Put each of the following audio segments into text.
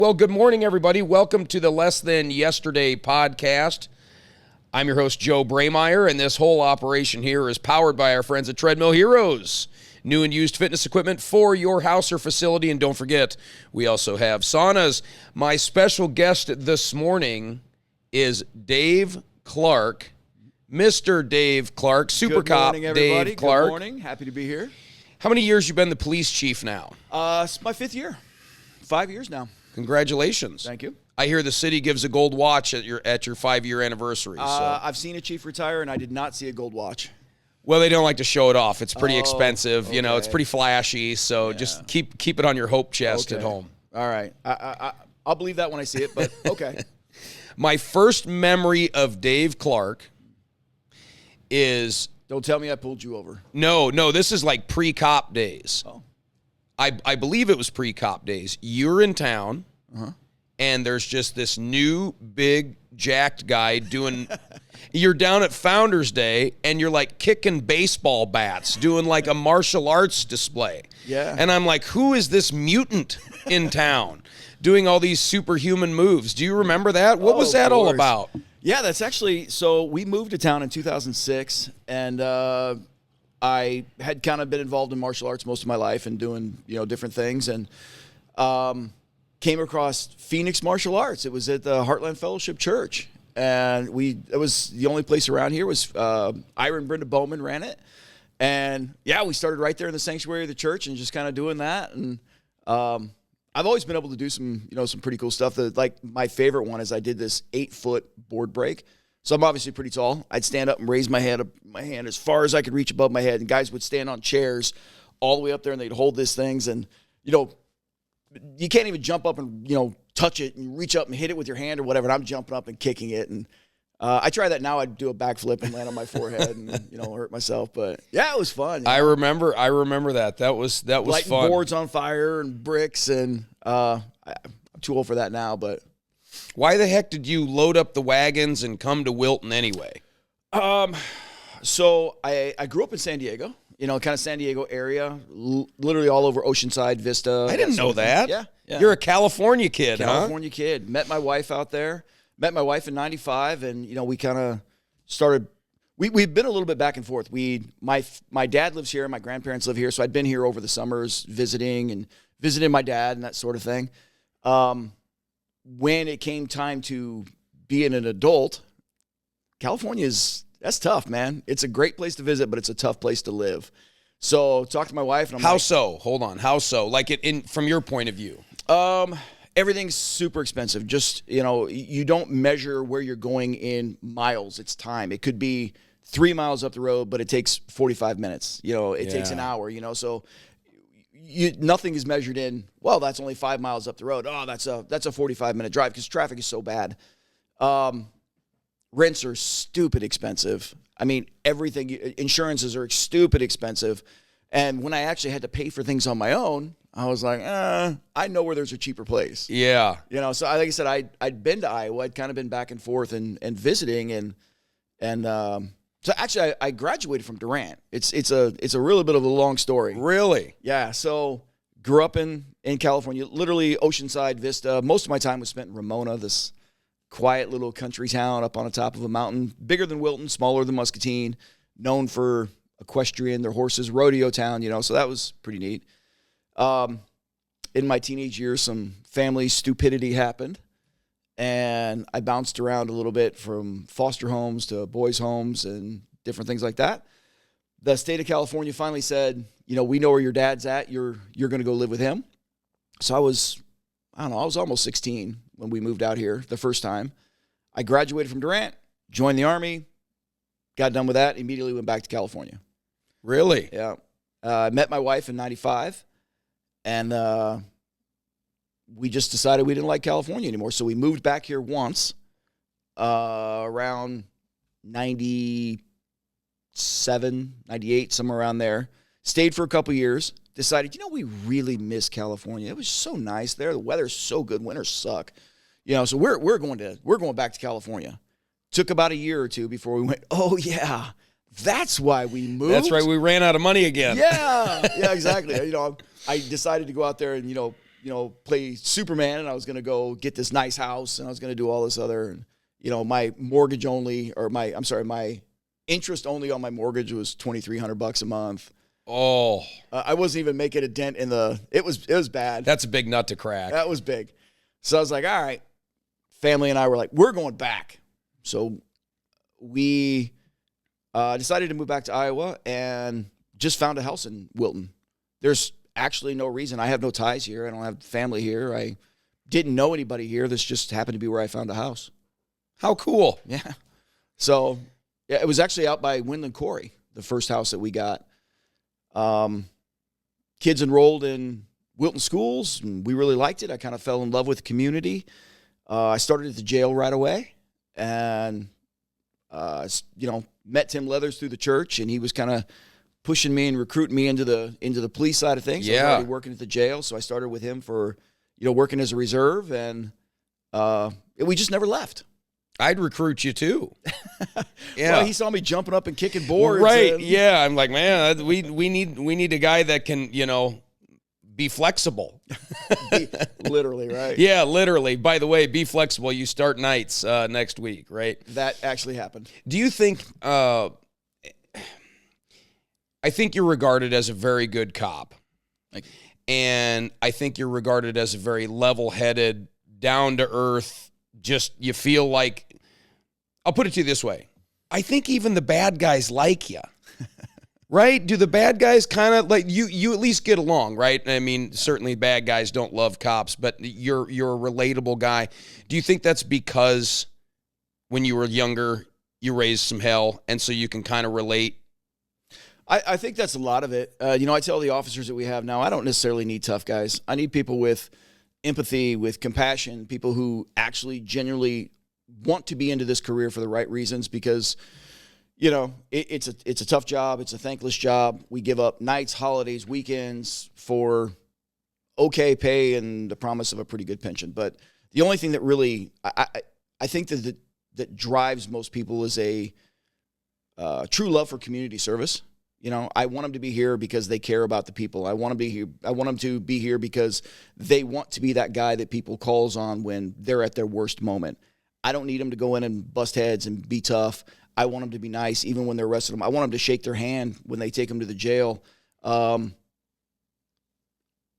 Well, good morning, everybody. Welcome to the Less Than Yesterday podcast. I'm your host, Joe Braymeyer, and this whole operation here is powered by our friends at Treadmill Heroes. New and used fitness equipment for your house or facility. And don't forget, we also have saunas. My special guest this morning is Dave Clark, Mr. Dave Clark, Super Cop Dave Clark. Good morning. Happy to be here. How many years you been the police chief now? It's my 5th year. 5 years now. Congratulations. Thank you. I hear the city gives a gold watch at your 5-year anniversary. So. I've seen a chief retire, and I did not see a gold watch. Well, they don't like to show it off. It's pretty expensive. Okay. You know, it's pretty flashy. So just keep it on your hope chest at home. All right. I'll believe that when I see it, but okay. My first memory of Dave Clark is... Don't tell me I pulled you over. No, this is like pre-cop days. Oh. I believe it was pre-cop days. You're in town, and there's just this new, big, jacked guy doing... You're down at Founders Day, and you're like kicking baseball bats, doing like a martial arts display. Yeah. And I'm like, who is this mutant in town doing all these superhuman moves? Do you remember that? What was that all about? Yeah, that's actually... So we moved to town in 2006, and... I had kind of been involved in martial arts most of my life and doing, different things, and came across Phoenix Martial Arts. It was at the Heartland Fellowship Church, and it was the only place around here. Was Ira and Brenda Bowman ran it, and we started right there in the sanctuary of the church and just kind of doing that. And I've always been able to do some pretty cool stuff. Like my favorite one is I did this 8-foot board break. So I'm obviously pretty tall. I'd stand up and raise my hand as far as I could reach above my head, and guys would stand on chairs all the way up there, and they'd hold these things, and you can't even jump up and touch it and reach up and hit it with your hand or whatever. And I'm jumping up and kicking it, and I try that now. I'd do a backflip and land on my forehead and hurt myself, but it was fun. I remember that. That was lighting fun. Boards on fire and bricks, and I'm too old for that now, but. Why the heck did you load up the wagons and come to Wilton anyway? So I grew up in San Diego, kind of San Diego area, literally all over Oceanside, Vista. I didn't know that. Yeah. You're a California kid, California kid. Met my wife out there. Met my wife in 95, and, we kind of started – we've been a little bit back and forth. My dad lives here. My grandparents live here, so I'd been here over the summers visiting my dad and that sort of thing. When it came time to being an adult, that's tough, man. It's a great place to visit, but it's a tough place to live. So talked to my wife, and I'm How so? Hold on. How so? Like from your point of view. Everything's super expensive. Just, you don't measure where you're going in miles. It's time. It could be 3 miles up the road, but it takes 45 minutes. It takes an hour, so nothing is measured in, well, that's only 5 miles up the road. Oh, that's a 45-minute drive because traffic is so bad. Rents are stupid expensive. I mean, everything, insurances are stupid expensive. And when I actually had to pay for things on my own, I was like, I know where there's a cheaper place. Yeah. So like I said, I'd been to Iowa. I'd kind of been back and forth and visiting. And so actually, I graduated from Durant. It's a really bit of a long story. Really? Yeah. So grew up in California, literally Oceanside, Vista. Most of my time was spent in Ramona, this quiet little country town up on the top of a mountain, bigger than Wilton, smaller than Muscatine, known for equestrian, their horses, rodeo town. So that was pretty neat. In my teenage years, some family stupidity happened. And I bounced around a little bit from foster homes to boys' homes and different things like that. The state of California finally said, we know where your dad's at. You're going to go live with him. So I was almost 16 when we moved out here the first time. I graduated from Durant, joined the Army, got done with that, immediately went back to California. Really? Yeah. I met my wife in 95, and we just decided we didn't like California anymore. So we moved back here once around 97, 98, somewhere around there. Stayed for a couple years. Decided, we really miss California. It was so nice there. The weather's so good. Winters suck. So we're going back to California. Took about a year or two before we went, oh, yeah, that's why we moved. That's right. We ran out of money again. Yeah, exactly. I decided to go out there and, play Superman, and I was going to go get this nice house, and I was going to do all this other, and, my mortgage only, or my interest only on my mortgage was $2,300 a month. Oh, I wasn't even making a dent in it was bad. That's a big nut to crack. That was big. So I was like, all right, family and I were like, we're going back. So we decided to move back to Iowa and just found a house in Wilton. There's actually no reason. I have no ties here. I don't have family here. I didn't know anybody here. This just happened to be where I found a house. How cool. Yeah. So it was actually out by Windland Quarry, the first house that we got. Kids enrolled in Wilton schools, and we really liked it. I kind of fell in love with the community. I started at the jail right away, and met Tim Leathers through the church, and he was kind of pushing me and recruiting me into the police side of things. Yeah. I was already working at the jail, so I started with him for working as a reserve, and we just never left. I'd recruit you too. Yeah. Well, he saw me jumping up and kicking boards. Right. And, yeah. I'm like, man, we need a guy that can, be flexible. Literally, right? Yeah, literally. By the way, be flexible. You start nights next week, right? That actually happened. Do you think, I think you're regarded as a very good cop. And I think you're regarded as a very level-headed, down-to-earth, just you feel like, I'll put it to you this way. I think even the bad guys like you. Right? Do the bad guys kind of like you at least get along, right? I mean, certainly bad guys don't love cops, but you're a relatable guy. Do you think that's because when you were younger, you raised some hell, and so you can kind of relate? I think that's a lot of it. I tell the officers that we have now, I don't necessarily need tough guys. I need people with empathy, with compassion, people who actually genuinely want to be into this career for the right reasons, because it's a tough job. It's a thankless job. We give up nights, holidays, weekends for okay pay and the promise of a pretty good pension. But the only thing that really, I think that drives most people is a true love for community service. I want them to be here because they care about the people. I want them to be here because they want to be that guy that people calls on when they're at their worst moment. I don't need them to go in and bust heads and be tough. I want them to be nice even when they're arresting them. I want them to shake their hand when they take them to the jail.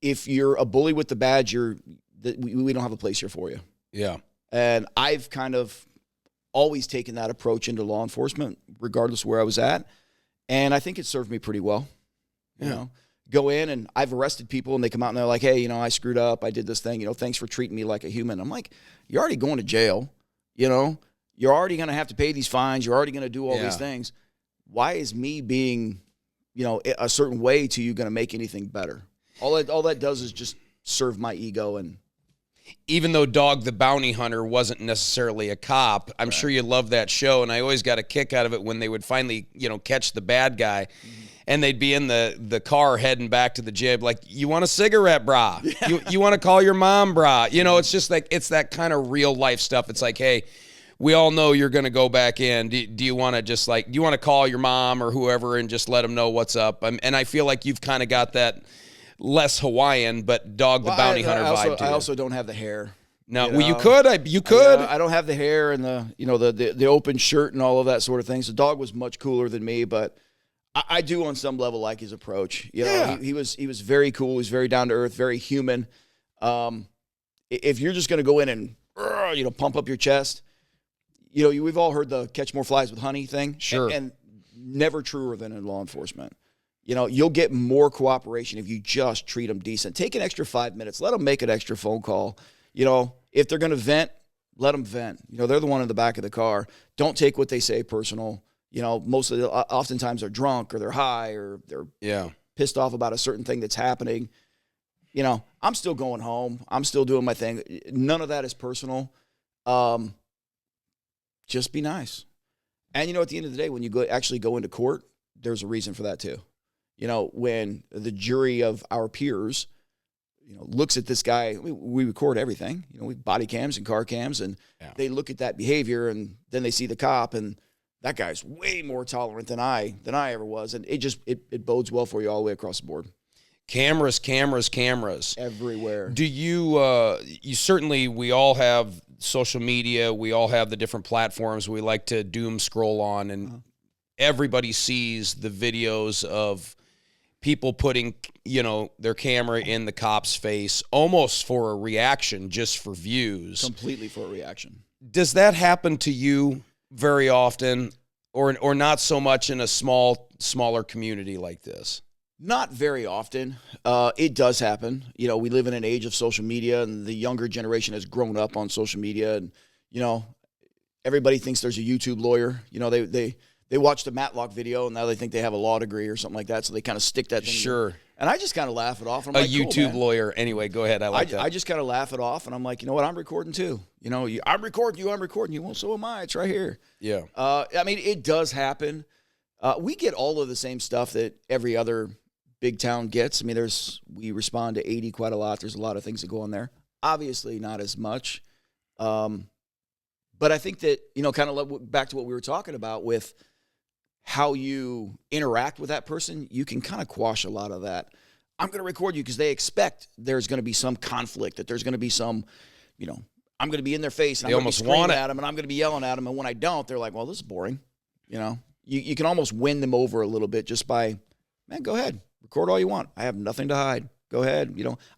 If you're a bully with the badge, we don't have a place here for you. Yeah. And I've kind of always taken that approach into law enforcement, regardless of where I was at. And I think it served me pretty well. Go in, and I've arrested people, and they come out and they're like, hey, I screwed up. I did this thing. Thanks for treating me like a human. I'm like, you're already going to jail. You're already going to have to pay these fines. You're already going to do all these things. Why is me being, a certain way to you going to make anything better? All that does is just serve my ego. And even though Dog the Bounty Hunter wasn't necessarily a cop, I'm sure you love that show, and I always got a kick out of it when they would finally, catch the bad guy, and they'd be in the car heading back to the jail, like, you want a cigarette, brah? Yeah. You want to call your mom, brah? It's just like, it's that kind of real life stuff. It's like, hey, we all know you're going to go back in. Do you want to just do you want to call your mom or whoever and just let them know what's up? And I feel like you've kind of got that less Hawaiian, but Dog the Bounty Hunter vibe to you. I also don't have the hair. No, you could. You could. I don't have the hair and the open shirt and all of that sort of thing. So Dog was much cooler than me, but I do on some level like his approach. He was very cool. He was very down to earth, very human. If you're just going to go in and pump up your chest, we've all heard the catch more flies with honey thing. Sure. And never truer than in law enforcement. You'll get more cooperation if you just treat them decent. Take an extra 5 minutes. Let them make an extra phone call. If they're going to vent, let them vent. They're the one in the back of the car. Don't take what they say personal. Oftentimes they're drunk or they're high or they're pissed off about a certain thing that's happening. I'm still going home. I'm still doing my thing. None of that is personal. Just be nice. And, at the end of the day, when you actually go into court, there's a reason for that too. When the jury of our peers, looks at this guy, we record everything, we body cams and car cams, and they look at that behavior, and then they see the cop, and that guy's way more tolerant than I ever was. And it bodes well for you all the way across the board. Cameras everywhere. Do you certainly, we all have social media, we all have the different platforms we like to doom scroll on, and everybody sees the videos of people putting, their camera in the cop's face almost for a reaction, just for views. Completely for a reaction. Does that happen to you very often, or not so much in a smaller community like this? Not very often. It does happen. We live in an age of social media, and the younger generation has grown up on social media, and everybody thinks there's a YouTube lawyer. They watched a Matlock video, and now they think they have a law degree or something like that, so they kind of stick that thing. Sure. And I just kind of laugh it off. And I'm like, YouTube cool, lawyer. Anyway, go ahead. I like that. I just kind of laugh it off, and I'm like, you know what? I'm recording too. I'm recording you. Well, so am I. It's right here. Yeah. It does happen. We get all of the same stuff that every other big town gets. We respond to 80 quite a lot. There's a lot of things that go on there. Obviously, not as much. But I think that, kind of back to what we were talking about with how you interact with that person, you can kind of quash a lot of that. I'm going to record you because they expect there's going to be some conflict, that there's going to be some, I'm going to be in their face and I'm going to be screaming at them and I'm going to be yelling at them. And when I don't, they're like, well, this is boring. You can almost win them over a little bit just by, man, go ahead, record all you want. I have nothing to hide. Go ahead.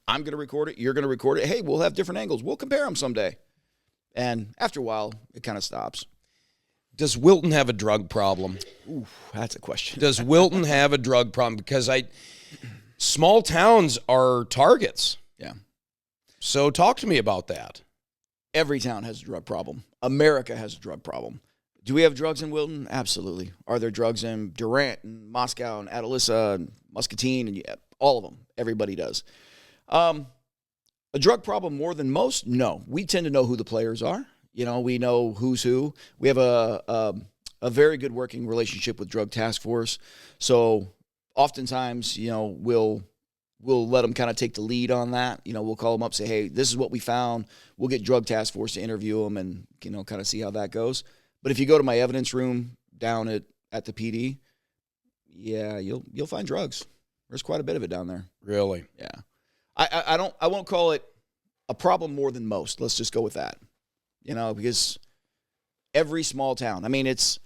I'm going to record it. You're going to record it. Hey, we'll have different angles. We'll compare them someday. And after a while, it kind of stops. Does Wilton have a drug problem? Ooh, that's a question. Does Wilton have a drug problem? Because small towns are targets. Yeah. So talk to me about that. Every town has a drug problem. America has a drug problem. Do we have drugs in Wilton? Absolutely. Are there drugs in Durant and Moscow and Atalissa and Muscatine? And all of them. Everybody does. A drug problem more than most? No. We tend to know who the players are. We know who's who. We have a very good working relationship with Drug Task Force. So oftentimes, we'll let them kind of take the lead on that. We'll call them up, say, hey, this is what we found. We'll get Drug Task Force to interview them and, kind of see how that goes. But if you go to my evidence room down at the PD, yeah, you'll find drugs. There's quite a bit of it down there. Really? Yeah. I won't call it a problem more than most. Let's just go with that. Because every small town, it's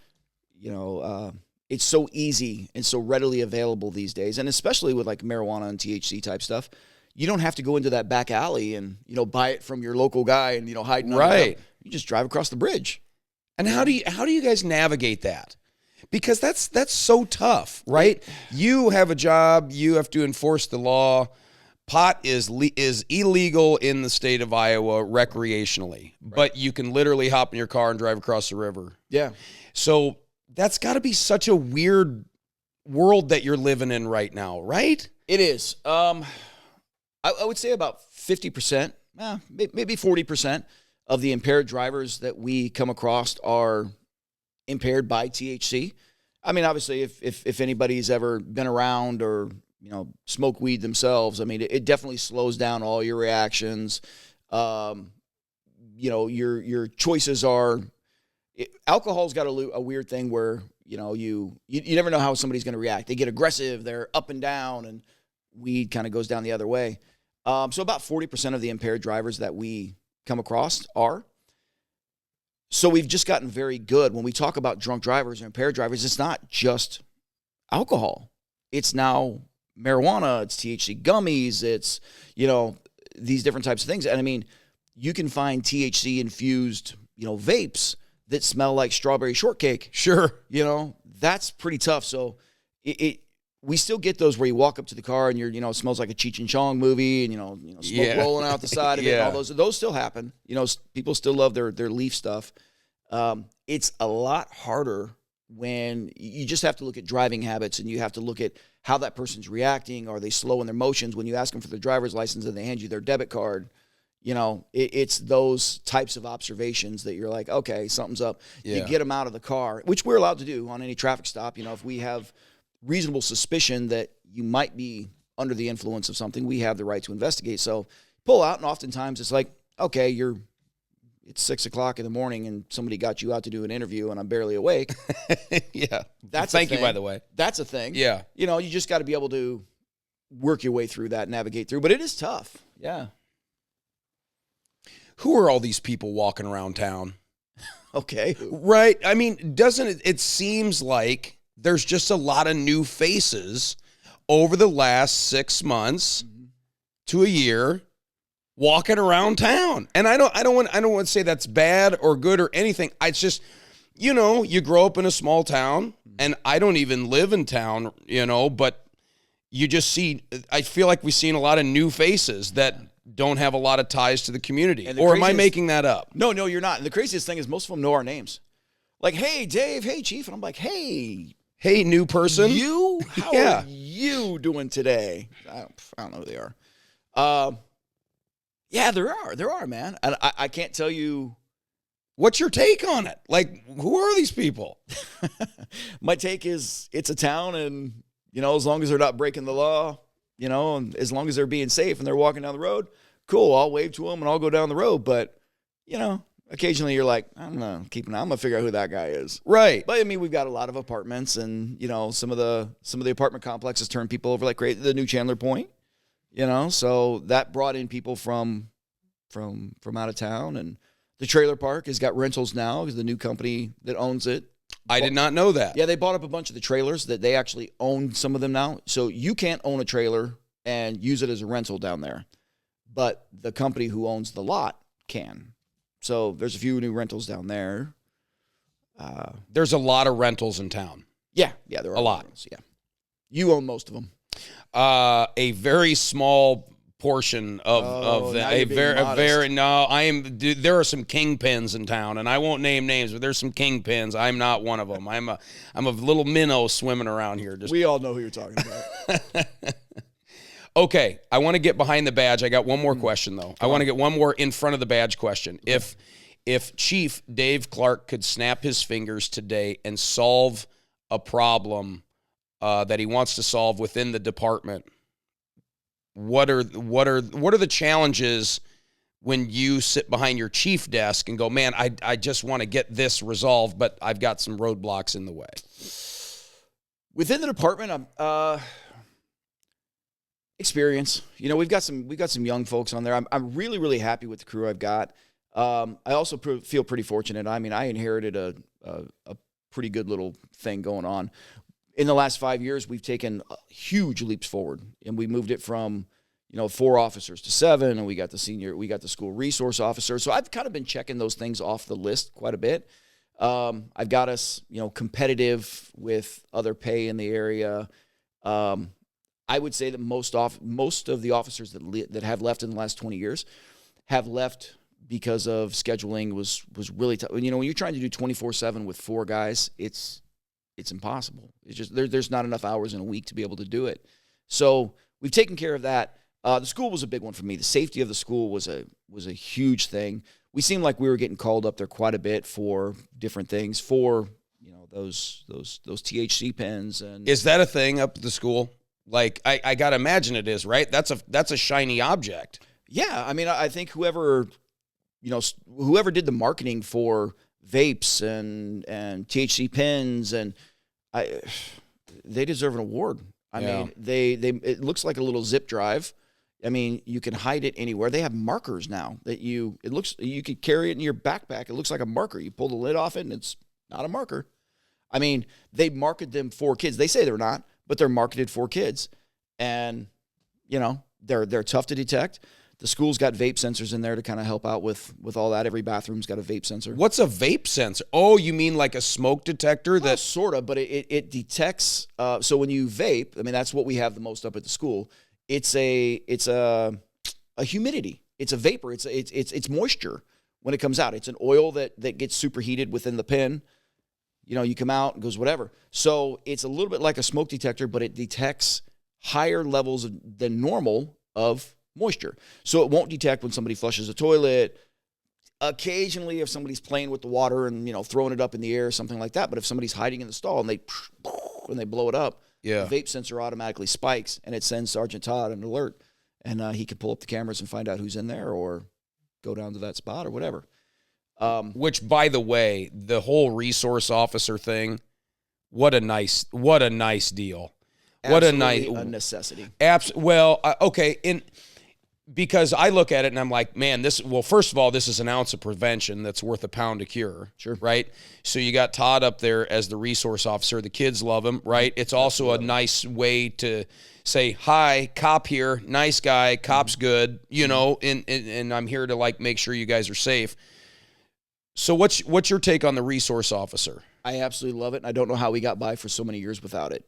so easy and so readily available these days, and especially with like marijuana and THC type stuff, you don't have to go into that back alley and, buy it from your local guy and, hide it. Right. You just drive across the bridge. And how do you guys navigate that? Because that's so tough, right? You have a job, you have to enforce the law. Pot is illegal in the state of Iowa recreationally, but you can literally hop in your car and drive across the river. Yeah. So that's got to be such a weird world that you're living in right now, right? It is. I would say about 50%, maybe 40% of the impaired drivers that we come across are impaired by THC. Obviously, if anybody's ever been around or smoke weed themselves, it definitely slows down all your reactions. Your choices are. Alcohol's got a weird thing where you never know how somebody's going to react. They get aggressive, they're up and down, and weed kind of goes down the other way. So about 40% of the impaired drivers that we come across are. So we've just gotten very good when we talk about drunk drivers or impaired drivers. It's not just alcohol. It's now marijuana, it's THC gummies, it's, these different types of things. And you can find THC infused, vapes that smell like strawberry shortcake. Sure. That's pretty tough. So we still get those where you walk up to the car and it smells like a Cheech and Chong movie and, smoke rolling out the side of it and all those. Those still happen. People still love their leaf stuff. It's a lot harder when you just have to look at driving habits and you have to look at how that person's reacting. Are they slow in their motions? When you ask them for their driver's license and they hand you their debit card, it's those types of observations that you're like, okay, something's up. Yeah. You get them out of the car, which we're allowed to do on any traffic stop. If we have reasonable suspicion that you might be under the influence of something, we have the right to investigate. So pull out, and oftentimes it's like, okay, it's 6 o'clock in the morning and somebody got you out to do an interview and I'm barely awake. Yeah. Thank you, by the way. That's a thing. Yeah. You just got to be able to work your way through that, navigate through. But it is tough. Yeah. Who are all these people walking around town? Okay. Right. I mean, doesn't it? It seems like there's just a lot of new faces over the last 6 months to a year walking around town. And I don't want to say that's bad or good or anything. It's just, you grow up in a small town, and I don't even live in town, but you just I feel like we've seen a lot of new faces that don't have a lot of ties to the community. Or am I making that up? No, you're not. And the craziest thing is most of them know our names. Like, hey, Dave, hey, Chief. And I'm like, hey, new person. You? How are you doing today? I don't know who they are. Yeah, there are, man. And I can't tell you. What's your take on it? Like, who are these people? My take is it's a town, and, as long as they're not breaking the law, and as long as they're being safe and they're walking down the road, cool, I'll wave to them and I'll go down the road. But, occasionally you're like, I don't know, I'm going to figure out who that guy is. Right. But, I mean, we've got a lot of apartments, and, some of the apartment complexes turn people over like crazy. The new Chandler Point, so that brought in people from out of town. And the trailer park has got rentals now because the new company that owns it. I did not know that. Yeah, they bought up a bunch of the trailers that they actually own some of them now. So you can't own a trailer and use it as a rental down there. But the company who owns the lot can. So there's a few new rentals down there. There's a lot of rentals in town. Yeah, there are a lot. Rentals, yeah. You own most of them. A very small portion of that. There are some kingpins in town, and I won't name names, but there's some kingpins. I'm not one of them. I'm a little minnow swimming around here. We all know who you're talking about. Okay, I want to get behind the badge. I got one more question though. I want to get one more in front of the badge question. Okay. If Chief Dave Clark could snap his fingers today and solve a problem that he wants to solve within the department, what are the challenges when you sit behind your chief desk and go, man, I just want to get this resolved, but I've got some roadblocks in the way? Within the department, experience. We've got some young folks on there. I'm really, really happy with the crew I've got. I also feel pretty fortunate. I mean, I inherited a pretty good little thing going on. In the last 5 years, we've taken huge leaps forward, and we moved it from, 4 officers to 7, and we got the school resource officer. So I've kind of been checking those things off the list quite a bit. I've got us, competitive with other pay in the area. I would say that most of the officers that have left in the last 20 years have left because of scheduling was really tough. When you're trying to do 24/7 with 4 guys, it's impossible. It's just there's not enough hours in a week to be able to do it. So we've taken care of that. The school was a big one for me. The safety of the school was a huge thing. We seemed like we were getting called up there quite a bit for different things, for those THC pens. And is that a thing up at the school? Like I gotta imagine it is, right? That's a shiny object. Yeah, I mean, I think whoever did the marketing for vapes and THC pens, and they deserve an award. I mean, it looks like a little zip drive. I mean, you can hide it anywhere. They have markers now that you could carry it in your backpack. It looks like a marker. You pull the lid off it, and it's not a marker. I mean, they market them for kids. They say they're not, but they're marketed for kids, and they're tough to detect. The school's got vape sensors in there to kind of help out with all that. Every bathroom's got a vape sensor. What's a vape sensor? Oh, you mean like a smoke detector? Well, sort of, but it detects. So when you vape, I mean, that's what we have the most up at the school. It's a humidity. It's a vapor. It's moisture when it comes out. It's an oil that gets superheated within the pen. You come out, it goes whatever. So it's a little bit like a smoke detector, but it detects higher levels than normal of moisture. So it won't detect when somebody flushes a toilet. Occasionally, if somebody's playing with the water and throwing it up in the air or something like that. But if somebody's hiding in the stall and they blow it up, the vape sensor automatically spikes and it sends Sergeant Todd an alert, and he can pull up the cameras and find out who's in there or go down to that spot or whatever. Which, by the way, the whole resource officer thing, what a nice deal. What a Absolutely nice a necessity. Okay, because I look at it and I'm like, man, first of all, this is an ounce of prevention that's worth a pound of cure. Sure. Right? So you got Todd up there as the resource officer. The kids love him, right? It's also a nice way to say, hi, cop here, nice guy, cop's good, and I'm here to like make sure you guys are safe. So what's your take on the resource officer? I absolutely love it, and I don't know how we got by for so many years without it.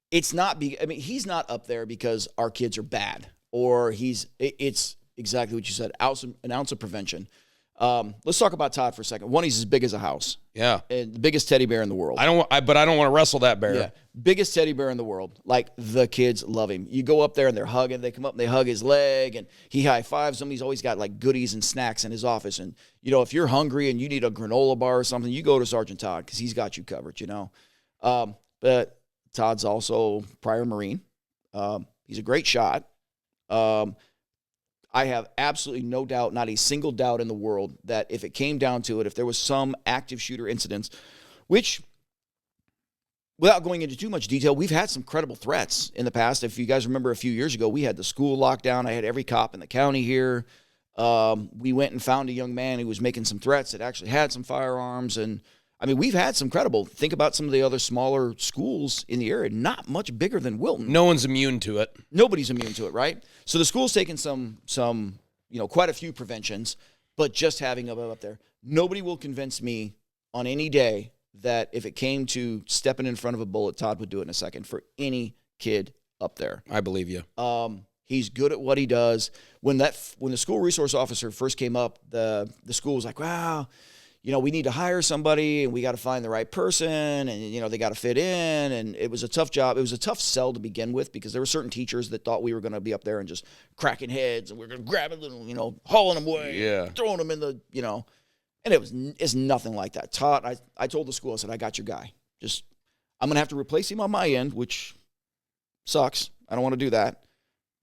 It's not he's not up there because our kids are bad, or it's exactly what you said, an ounce of prevention. Let's talk about Todd for a second. One, he's as big as a house. Yeah. And the biggest teddy bear in the world. But I don't want to wrestle that bear. Yeah. Biggest teddy bear in the world. Like, the kids love him. You go up there and they're hugging. They come up and they hug his leg and he high fives them. He's always got like goodies and snacks in his office. And, if you're hungry and you need a granola bar or something, you go to Sergeant Todd because he's got you covered, But Todd's also prior Marine. He's a great shot. I have absolutely no doubt, not a single doubt in the world, that if it came down to it, if there was some active shooter incidents, which, without going into too much detail, we've had some credible threats in the past. If you guys remember a few years ago, we had the school lockdown. I had every cop in the county here. We went and found a young man who was making some threats that actually had some firearms. And, we've had some credible. Think about some of the other smaller schools in the area, not much bigger than Wilton. No one's immune to it. Nobody's immune to it, right? So the school's taken some quite a few preventions, but just having them up there. Nobody will convince me on any day that if it came to stepping in front of a bullet, Todd would do it in a second for any kid up there. I believe you. He's good at what he does. When the school resource officer first came up, the school was like, wow, we need to hire somebody and we got to find the right person and, they got to fit in. And it was a tough job. It was a tough sell to begin with because there were certain teachers that thought we were going to be up there and just cracking heads and we're going to grab it and, hauling them away, throwing them in the, and it's nothing like that. Todd, I told the school, I said, I got your guy. I'm going to have to replace him on my end, which sucks. I don't want to do that,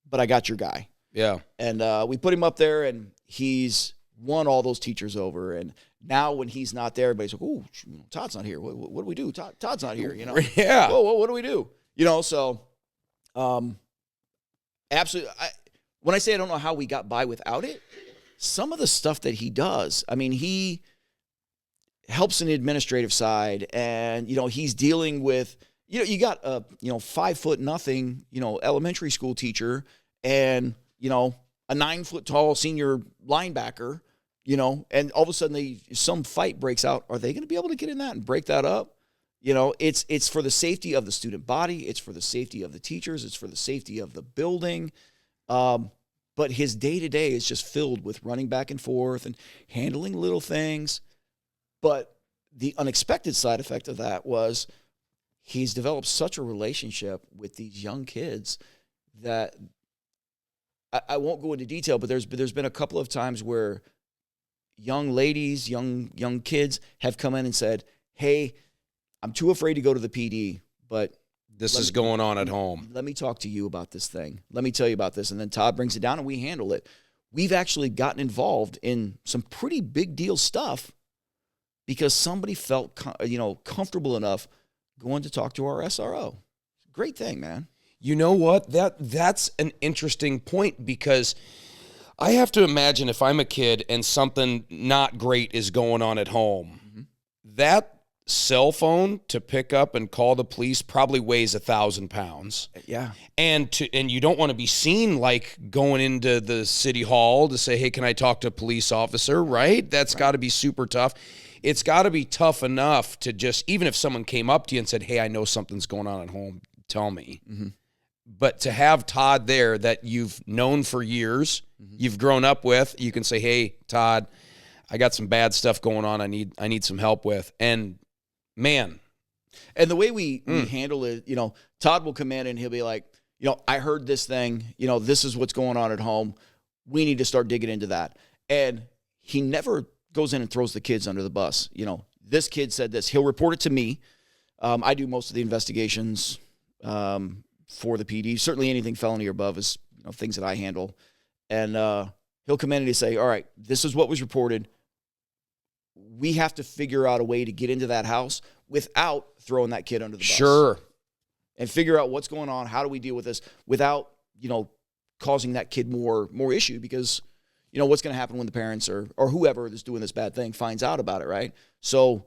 but I got your guy. Yeah. And we put him up there and he's won all those teachers over. And now when he's not there, everybody's like, oh, Todd's not here. What do we do? Todd's not here, Yeah. Whoa, what do we do? So absolutely. When I say I don't know how we got by without it, some of the stuff that he does, he helps in the administrative side and, he's dealing with, you got a, 5'0" elementary school teacher and, a 9 foot tall senior linebacker, and all of a sudden some fight breaks out. Are they going to be able to get in that and break that up? It's for the safety of the student body. It's for the safety of the teachers. It's for the safety of the building. But his day-to-day is just filled with running back and forth and handling little things. But the unexpected side effect of that was he's developed such a relationship with these young kids that I won't go into detail, but there's been a couple of times where young ladies, young kids have come in and said, hey, I'm too afraid to go to the PD, but this is going on at home. Let me talk to you about this thing. Let me tell you about this. And then Todd brings it down and we handle it. We've actually gotten involved in some pretty big deal stuff because somebody felt, comfortable enough going to talk to our SRO. Great thing, man. You know what? That's an interesting point because I have to imagine if I'm a kid and something not great is going on at home, that cell phone to pick up and call the police probably weighs 1,000 pounds. Yeah. And you don't want to be seen like going into the city hall to say, hey, can I talk to a police officer? Right? That's got to be super tough. It's got to be tough enough to just, even if someone came up to you and said, hey, I know something's going on at home, tell me. Mm-hmm. But to have Todd there that you've known for years, you've grown up with, you can say, hey, Todd, I got some bad stuff going on I need some help with. And man. And the way we handle it, Todd will come in and he'll be like, I heard this thing, this is what's going on at home. We need to start digging into that. And he never goes in and throws the kids under the bus. This kid said this. He'll report it to me. I do most of the investigations for the PD. Certainly anything felony or above is things that I handle. And he'll come in and he'll say, all right, this is what was reported. We have to figure out a way to get into that house without throwing that kid under the bus. Sure. and figure out what's going on. How do we deal with this without, causing that kid more issue? Because, what's going to happen when the parents or whoever is doing this bad thing finds out about it, right? So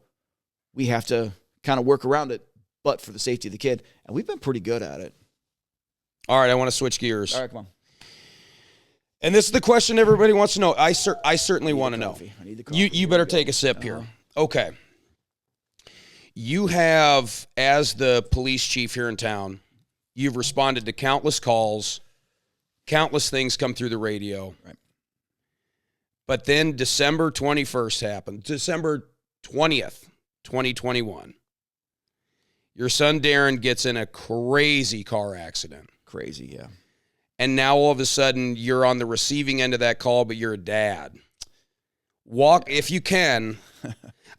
we have to kind of work around it, but for the safety of the kid. And we've been pretty good at it. All right, I want to switch gears. All right, come on. And this is the question everybody wants to know. I certainly want to know. I need the coffee. You better take a sip here. Okay. You have, as the police chief here in town, you've responded to countless calls, countless things come through the radio. Right. But then December 21st happened, December 20th, 2021. Your son Darren gets in a crazy car accident. Crazy, yeah. And now all of a sudden you're on the receiving end of that call, but you're a dad. Walk, if you can.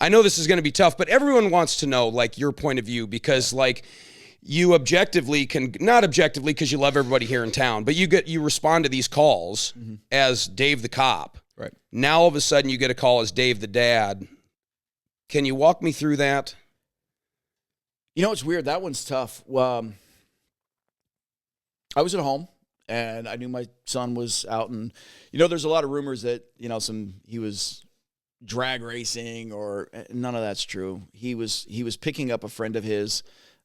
I know this is going to be tough, but everyone wants to know, like, your point of view, because, like, you objectively can, not objectively because you love everybody here in town, but you respond to these calls as Dave the cop. Right. Now all of a sudden you get a call as Dave the dad. Can you walk me through that? It's weird. That one's tough. I was at home, and I knew my son was out, and, there's a lot of rumors that, he was drag racing, or none of that's true. He was picking up a friend of his.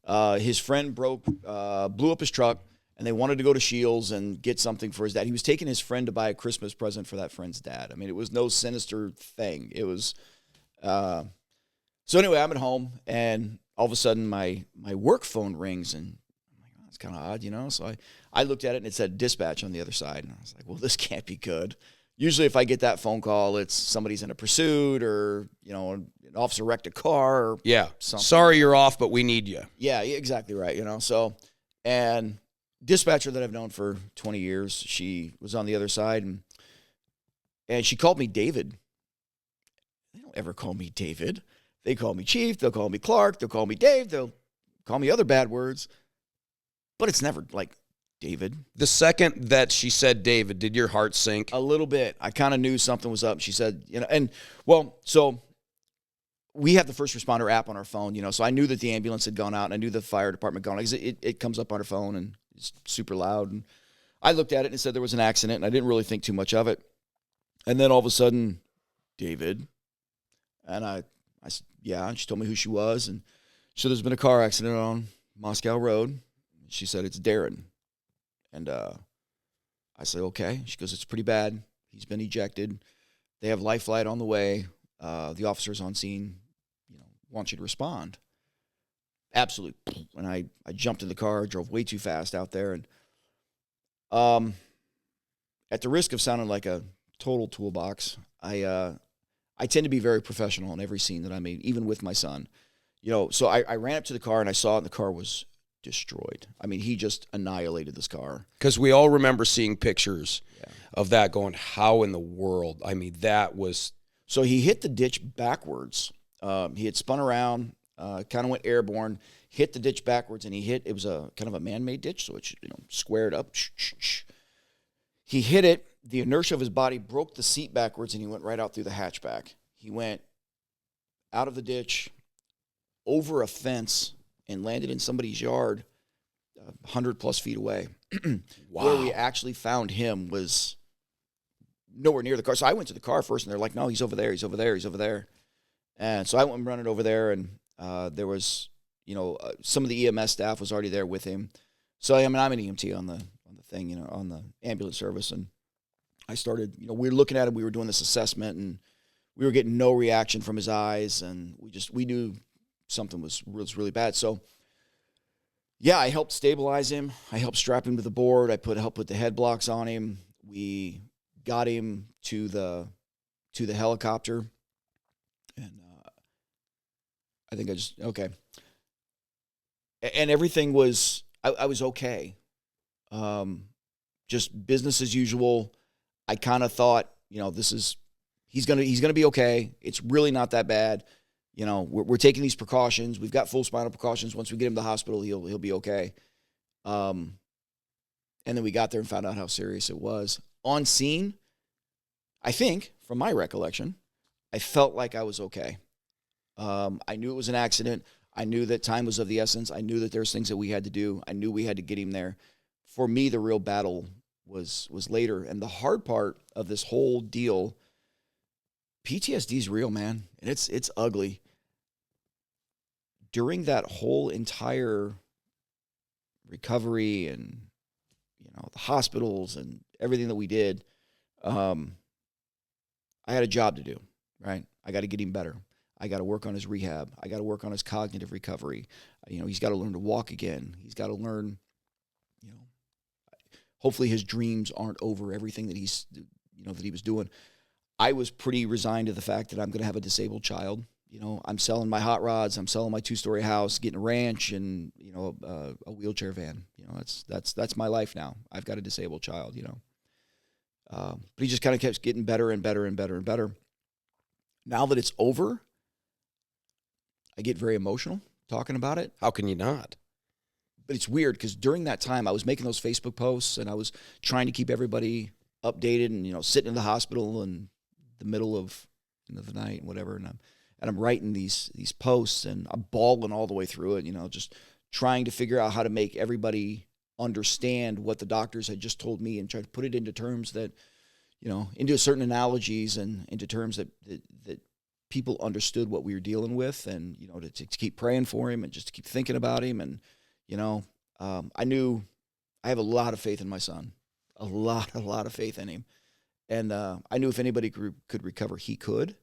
His friend blew up his truck, and they wanted to go to Shields and get something for his dad. He was taking his friend to buy a Christmas present for that friend's dad. I mean, it was no sinister thing. It was, so anyway, I'm at home, and all of a sudden my work phone rings, and I'm like, oh, that's kind of odd, So I looked at it, and it said dispatch on the other side, and I was like, well, this can't be good. Usually if I get that phone call, it's somebody's in a pursuit, or, an officer wrecked a car, or something. Sorry you're off, but we need you. Yeah, exactly right, So, and dispatcher that I've known for 20 years, she was on the other side, and she called me David. They don't ever call me David. They call me Chief, they'll call me Clark, they'll call me Dave, they'll call me other bad words, but it's never like David. The second that she said David, did your heart sink? A little bit. I kind of knew something was up. She said, so we have the first responder app on our phone, so I knew that the ambulance had gone out, and I knew the fire department gone out, because it comes up on our phone, and it's super loud. And I looked at it, and it said there was an accident, and I didn't really think too much of it. And then all of a sudden, David, and I said, yeah, and she told me who she was, and she said, there's been a car accident on Moscow Road. She said, it's Darren. And I said, okay. She goes, it's pretty bad. He's been ejected. They have life flight on the way. The officers on scene, want you to respond. Absolutely. And I jumped in the car, drove way too fast out there. And at the risk of sounding like a total toolbox, I tend to be very professional in every scene that I'm in, even with my son. So I ran up to the car, and I saw it, and the car was destroyed. I mean, he just annihilated this car. Because we all remember seeing pictures of that, going, how in the world? I mean, that was... So he hit the ditch backwards. He had spun around, kind of went airborne, hit the ditch backwards, and it was a kind of a man-made ditch, so it squared up. He hit it. The inertia of his body broke the seat backwards, and he went right out through the hatchback. He went out of the ditch, over a fence, and landed in somebody's yard 100-plus feet away. Wow. Where we actually found him was nowhere near the car. So I went to the car first, and they're like, no, he's over there, he's over there, he's over there. And so I went running over there, and there was, some of the EMS staff was already there with him. So, I'm an EMT on the thing, on the ambulance service. And I started, we were looking at him, we were doing this assessment, and we were getting no reaction from his eyes, and we knew something was really bad. So, yeah, I helped stabilize him. I helped strap him to the board. I helped put the head blocks on him. We got him to the helicopter, and I think okay. And everything was, I was okay. Just business as usual. I kind of thought, he's gonna be okay. It's really not that bad. We're taking these precautions. We've got full spinal precautions. Once we get him to the hospital, he'll be okay. And then we got there and found out how serious it was. On scene, I think, from my recollection, I felt like I was okay. I knew it was an accident. I knew that time was of the essence. I knew that there's things that we had to do. I knew we had to get him there. For me, the real battle was later. And the hard part of this whole deal, PTSD is real, man. And it's ugly. During that whole entire recovery and, the hospitals and everything that we did, I had a job to do, right? I got to get him better. I got to work on his rehab. I got to work on his cognitive recovery. He's got to learn to walk again. He's got to learn, hopefully his dreams aren't over everything that that he was doing. I was pretty resigned to the fact that I'm going to have a disabled child. I'm selling my hot rods. I'm selling my 2-story house, getting a ranch and, a wheelchair van. That's my life now. I've got a disabled child, but he just kind of kept getting better and better and better and better. Now that it's over, I get very emotional talking about it. How can you not? But it's weird because during that time, I was making those Facebook posts and I was trying to keep everybody updated and, sitting in the hospital in the middle of the night and whatever. And I'm writing these posts and I'm bawling all the way through it, just trying to figure out how to make everybody understand what the doctors had just told me and try to put it into terms that, into certain analogies and into terms that people understood what we were dealing with and, to keep praying for him and just to keep thinking about him. And, I knew I have a lot of faith in my son, a lot of faith in him. And I knew if anybody could recover, he could.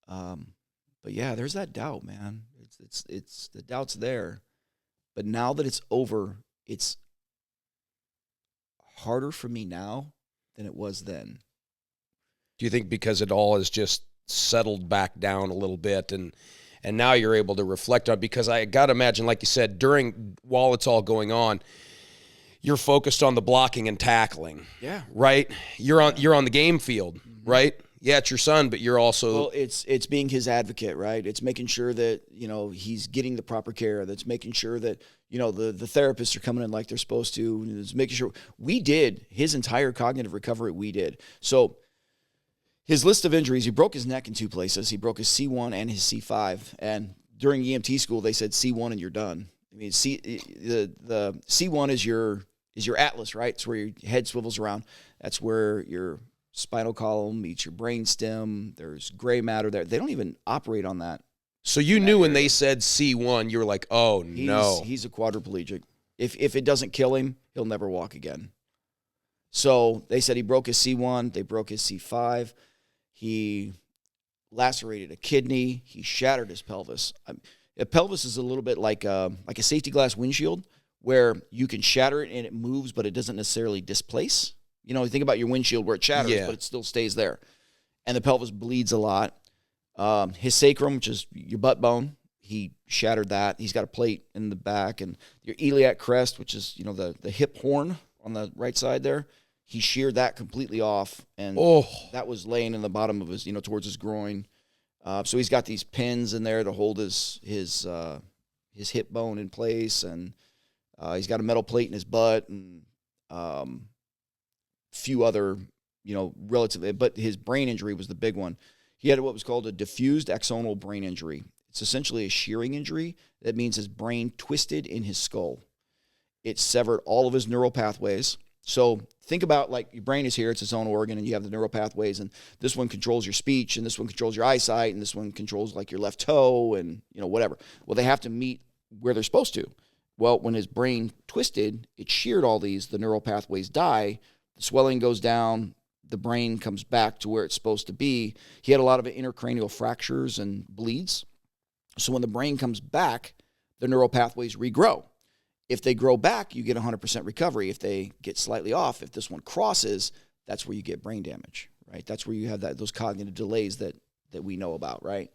But yeah, there's that doubt, man. It's the doubt's there. But now that it's over, it's harder for me now than it was then. Do you think because it all has just settled back down a little bit and now you're able to reflect on it? Because I got to imagine, like you said, while it's all going on, you're focused on the blocking and tackling. Yeah. Right? You're on the game field, mm-hmm. Right? Yeah, it's your son, but you're also... Well, it's being his advocate, right? It's making sure that, he's getting the proper care. That's making sure that, the therapists are coming in like they're supposed to. It's making sure... We did his entire cognitive recovery, we did. So his list of injuries, he broke his neck in 2 places. He broke his C1 and his C5. And during EMT school, they said C1 and you're done. I mean, the C1 is your atlas, right? It's where your head swivels around. That's where your spinal column meets your brain stem. There's gray matter there. They don't even operate on that. So you knew when they said C1, you were like, oh, no. He's a quadriplegic. If it doesn't kill him, he'll never walk again. So they said he broke his C1. They broke his C5. He lacerated a kidney. He shattered his pelvis. A pelvis is a little bit like a safety glass windshield where you can shatter it and it moves, but it doesn't necessarily displace. You think about your windshield where it shatters, but it still stays there. And the pelvis bleeds a lot. His sacrum, which is your butt bone, he shattered that. He's got a plate in the back. And your iliac crest, which is, the hip horn on the right side there, he sheared that completely off. And that was laying in the bottom of his, towards his groin. So he's got these pins in there to hold his hip bone in place. And he's got a metal plate in his butt and few other, relatively, but his brain injury was the big one. He had what was called a diffused axonal brain injury. It's essentially a shearing injury. That means his brain twisted in his skull. It severed all of his neural pathways. So think about like your brain is here, it's its own organ, and you have the neural pathways, and this one controls your speech, and this one controls your eyesight, and this one controls like your left toe, and whatever. Well, they have to meet where they're supposed to. Well, when his brain twisted, it sheared all these, the neural pathways die, the swelling goes down, the brain comes back to where it's supposed to be. He had a lot of intercranial fractures and bleeds. So when the brain comes back, the neural pathways regrow. If they grow back, you get 100% recovery. If they get slightly off, if this one crosses, that's where you get brain damage, right? That's where you have those cognitive delays that we know about, right?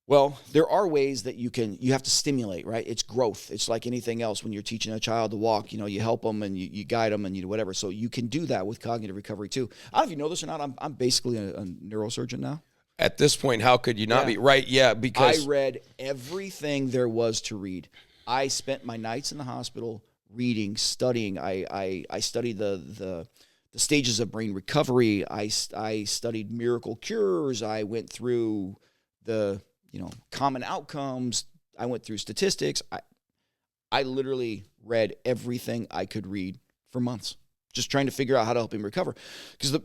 Well, there are ways that you have to stimulate, right? It's growth. It's like anything else when you're teaching a child to walk, you help them and you guide them and you do whatever. So you can do that with cognitive recovery too. I don't know if you know this or not. I'm basically a neurosurgeon now. At this point, how could you not be? Right, yeah, because... I read everything there was to read. I spent my nights in the hospital reading, studying. I studied the stages of brain recovery. I studied miracle cures. I went through the... common outcomes. went through statistics. I literally read everything I could read for months, just trying to figure out how to help him recover. Because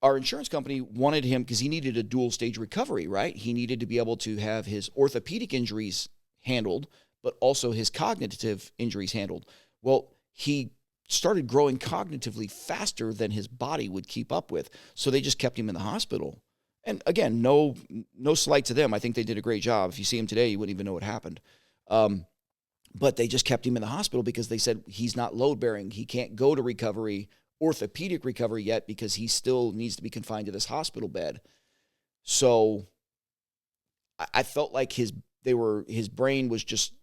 our insurance company wanted him, because he needed a dual stage recovery, right? He needed to be able to have his orthopedic injuries handled, but also his cognitive injuries handled. Well, he started growing cognitively faster than his body would keep up with. So they just kept him in the hospital. And again, no slight to them. I think they did a great job. If you see him today, you wouldn't even know what happened. But they just kept him in the hospital because they said he's not load bearing. He can't go to recovery, orthopedic recovery yet, because he still needs to be confined to this hospital bed. So I felt like his brain was just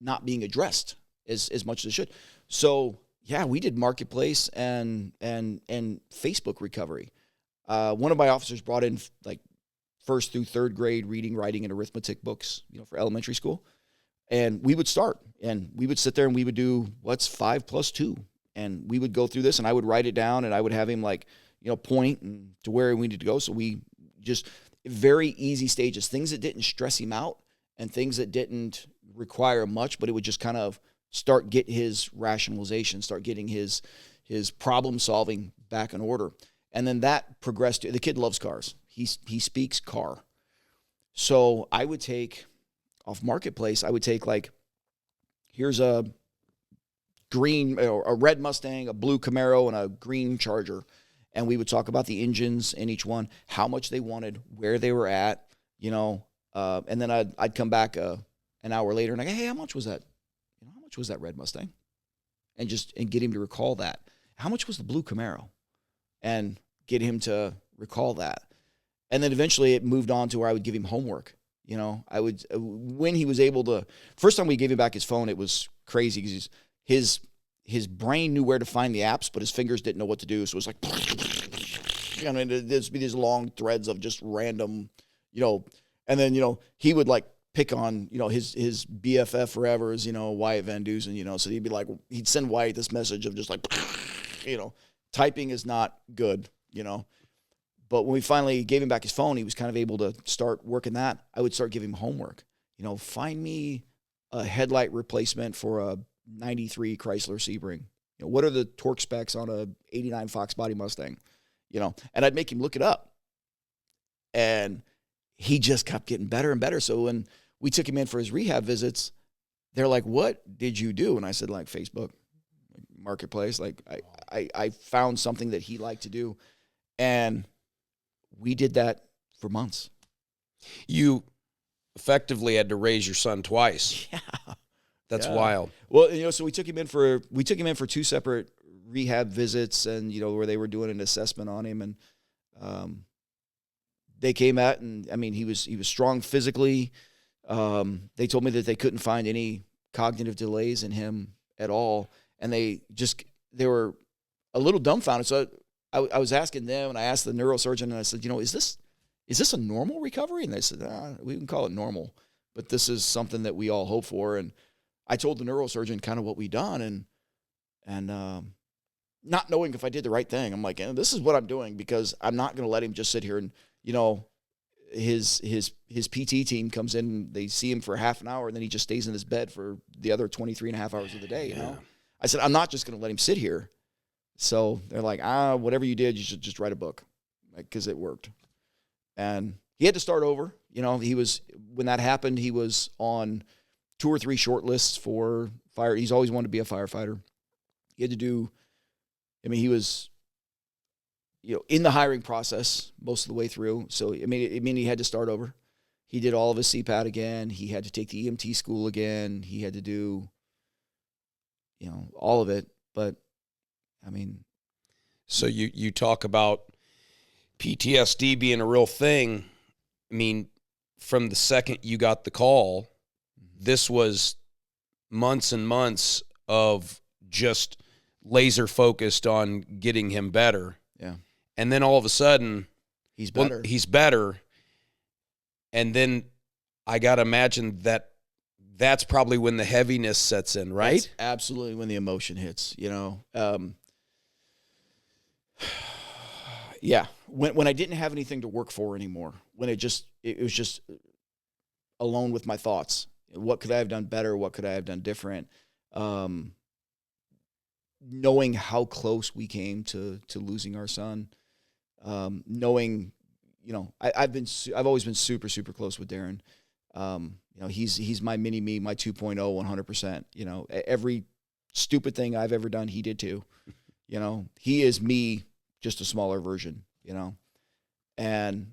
not being addressed as much as it should. So yeah, we did marketplace and Facebook recovery. One of my officers brought in like 1st through 3rd grade reading, writing, and arithmetic books, for elementary school. And we would start, and we would sit there and we would do, what's 5 plus 2? And we would go through this, and I would write it down, and I would have him point and to where we need to go. So we just, very easy stages, things that didn't stress him out and things that didn't require much, but it would just kind of get his rationalization, start getting his problem solving back in order. And then that progressed to, the kid loves cars. He speaks car. So I would take, off marketplace, I would take here's a green or a red Mustang, a blue Camaro, and a green Charger. And we would talk about the engines in each one, how much they wanted, where they were at, and then I'd come back an hour later and hey, how much was that? How much was that red Mustang? And get him to recall that. How much was the blue Camaro? And get him to recall that. And then eventually it moved on to where I would give him homework. I would, when he was able to, first time we gave him back his phone, it was crazy because his brain knew where to find the apps, but his fingers didn't know what to do. So it was like, there'd be these long threads of just random, and then, he would pick on, his BFF forever is, Wyatt Van Dusen, so he'd be like, he'd send Wyatt this message of just typing is not good, But when we finally gave him back his phone, he was kind of able to start working that. I would start giving him homework. Find me a headlight replacement for a 93 Chrysler Sebring. What are the torque specs on a 89 Fox Body Mustang? And I'd make him look it up. And he just kept getting better and better. So when we took him in for his rehab visits, they're like, what did you do? And I said, Facebook, marketplace. I found something that he liked to do. And we did that for months. You effectively had to raise your son twice. Yeah. That's wild. Well, so we took him in for 2 separate rehab visits, and where they were doing an assessment on him, and they came out, and I mean he was strong physically. They told me that they couldn't find any cognitive delays in him at all, and they were a little dumbfounded. So I was asking them, and I asked the neurosurgeon, and I said, is this a normal recovery? And they said, we can call it normal, but this is something that we all hope for. And I told the neurosurgeon kind of what we done, and not knowing if I did the right thing. I'm like, this is what I'm doing, because I'm not going to let him just sit here and, his PT team comes in, they see him for half an hour, and then he just stays in his bed for the other 23 and a half hours of the day, I said, I'm not just going to let him sit here. So they're like, whatever you did, you should just write a book, because it worked. And he had to start over. When that happened, he was on 2 or 3 short lists for fire. He's always wanted to be a firefighter. He had to do, he was, in the hiring process most of the way through. So, he had to start over. He did all of his CPAT again. He had to take the EMT school again. He had to do, all of it. But, So you talk about PTSD being a real thing. From the second you got the call, this was months and months of just laser focused on getting him better. Yeah. And then all of a sudden, he's better. He's better. And then I got to imagine that's probably when the heaviness sets in, right? That's absolutely when the emotion hits, Yeah. When I didn't have anything to work for anymore, when it was just alone with my thoughts, What could I have done better? What could I have done different? Knowing how close we came to losing our son, knowing, I've always been super, super close with Darren. He's my mini me, my 2.0, 100%. Every stupid thing I've ever done, he did too. He is me, just a smaller version, and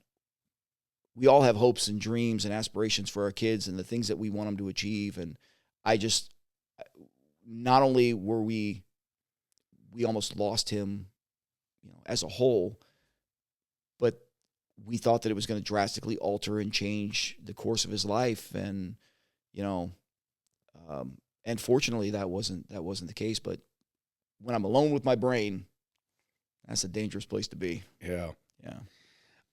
we all have hopes and dreams and aspirations for our kids and the things that we want them to achieve. And not only were we almost lost him, as a whole, but we thought that it was going to drastically alter and change the course of his life. And, and fortunately that wasn't the case. But when I'm alone with my brain, that's a dangerous place to be. Yeah. Yeah.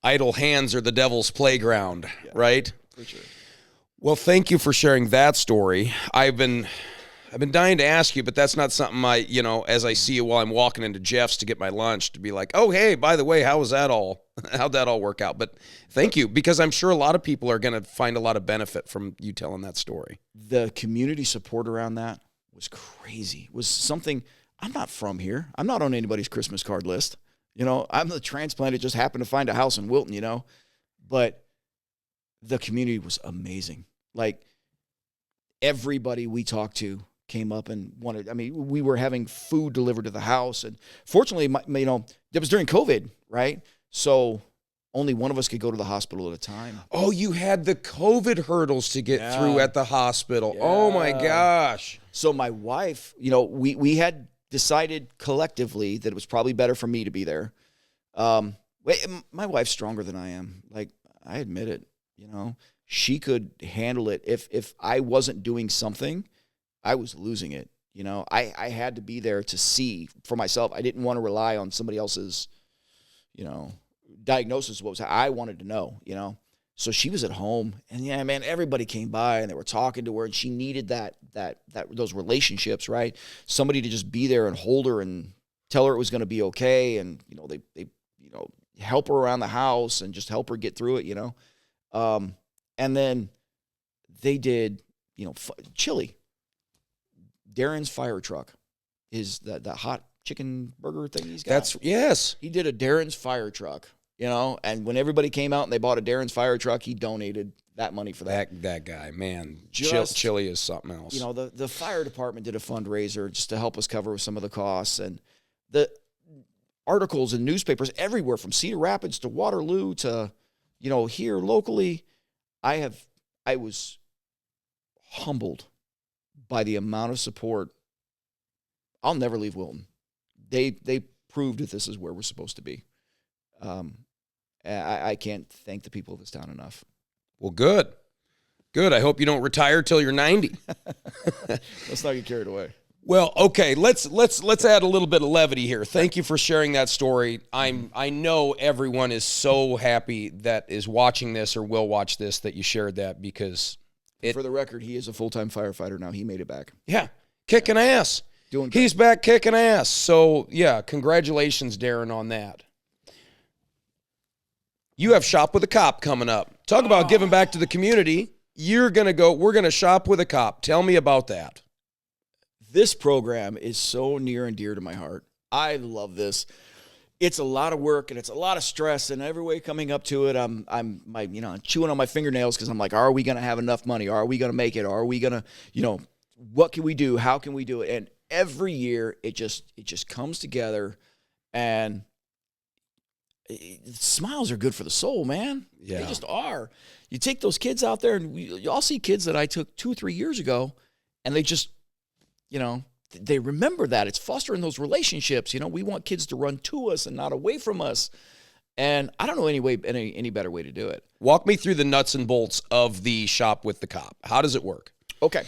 Idle hands are the devil's playground, right? For sure. Well, thank you for sharing that story. I've been dying to ask you, but that's not something as I see you while I'm walking into Jeff's to get my lunch, to be like, oh, hey, by the way, how'd that all work out? But thank you, because I'm sure a lot of people are going to find a lot of benefit from you telling that story. The community support around that was crazy. It was something. I'm not from here. I'm not on anybody's Christmas card list. I'm the transplant that just happened to find a house in Wilton, but the community was amazing. Like, everybody we talked to came up and we were having food delivered to the house. And fortunately, it was during COVID, right? So only one of us could go to the hospital at a time. Oh, you had the COVID hurdles to get through at the hospital. Yeah. Oh, my gosh. So my wife, we had decided collectively that it was probably better for me to be there. My wife's stronger than I am. Like, I admit it, she could handle it. If I wasn't doing something, I was losing it. I had to be there to see for myself. I didn't want to rely on somebody else's, diagnosis. I wanted to know, So she was at home, and everybody came by and they were talking to her, and she needed those relationships, right? Somebody to just be there and hold her and tell her it was going to be okay, and they help her around the house and just help her get through it, and then they did, chili. Darren's fire truck is that hot chicken burger thing he's got. Yes. He did a Darren's fire truck. And when everybody came out and they bought a Darren's fire truck, he donated that money for that. That guy, man, Just, chili is something else. The fire department did a fundraiser just to help us cover some of the costs. And the articles in newspapers everywhere, from Cedar Rapids to Waterloo to, here locally, I was humbled by the amount of support. I'll never leave Wilton. They proved that this is where we're supposed to be. I can't thank the people of this town enough. Well, good. I hope you don't retire till you're 90. Let's not get carried away. Well, okay, let's add a little bit of levity here. Thank you for sharing that story. I know everyone is so happy that is watching this or will watch this that you shared that, because for the record, he is a full-time firefighter now. He made it back. Yeah, kicking ass. Doing good. He's back kicking ass. So, yeah, congratulations, Darren, on that. You have Shop with a Cop coming up. Talk about giving back to the community. We're going to shop with a cop. Tell me about that. This program is so near and dear to my heart. I love this. It's a lot of work and it's a lot of stress, and every way coming up to it, I'm chewing on my fingernails, because I'm like, are we going to have enough money? Are we going to make it? Are we going to, what can we do? How can we do it? And every year it just comes together, and smiles are good for the soul, man. Yeah. They just are. You take those kids out there, and you all see kids that I took 2 or 3 years ago, and they just, they remember that. It's fostering those relationships. We want kids to run to us and not away from us. And I don't know any better way to do it. Walk me through the nuts and bolts of the Shop with the Cop. How does it work? Okay.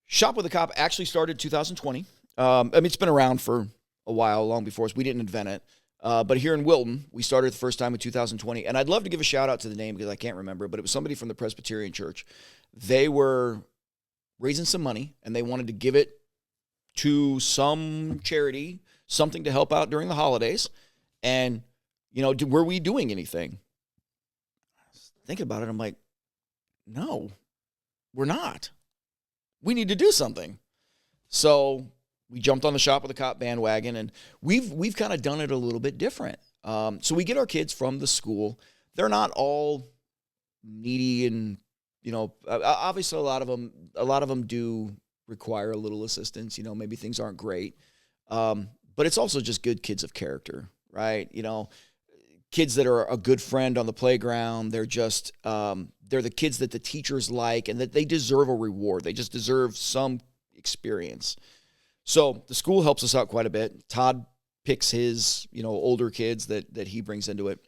Shop with the Cop actually started 2020. It's been around for a while, long before us. We didn't invent it. But here in Wilton, we started the first time in 2020. And I'd love to give a shout out to the name, because I can't remember, but it was somebody from the Presbyterian Church. They were raising some money, and they wanted to give it to some charity, something to help out during the holidays. And, were we doing anything? Thinking about it, I'm like, no. we're not. We need to do something. So we jumped on the Shop with a Cop bandwagon, and we've kind of done it a little bit different. So we get our kids from the school. They're not all needy, and obviously a lot of them do require a little assistance. Maybe things aren't great, but it's also just good kids of character, right? Kids that are a good friend on the playground. They're just they're the kids that the teachers like, and that they deserve a reward. They just deserve some experience. So the school helps us out quite a bit. Todd picks his older kids that he brings into it.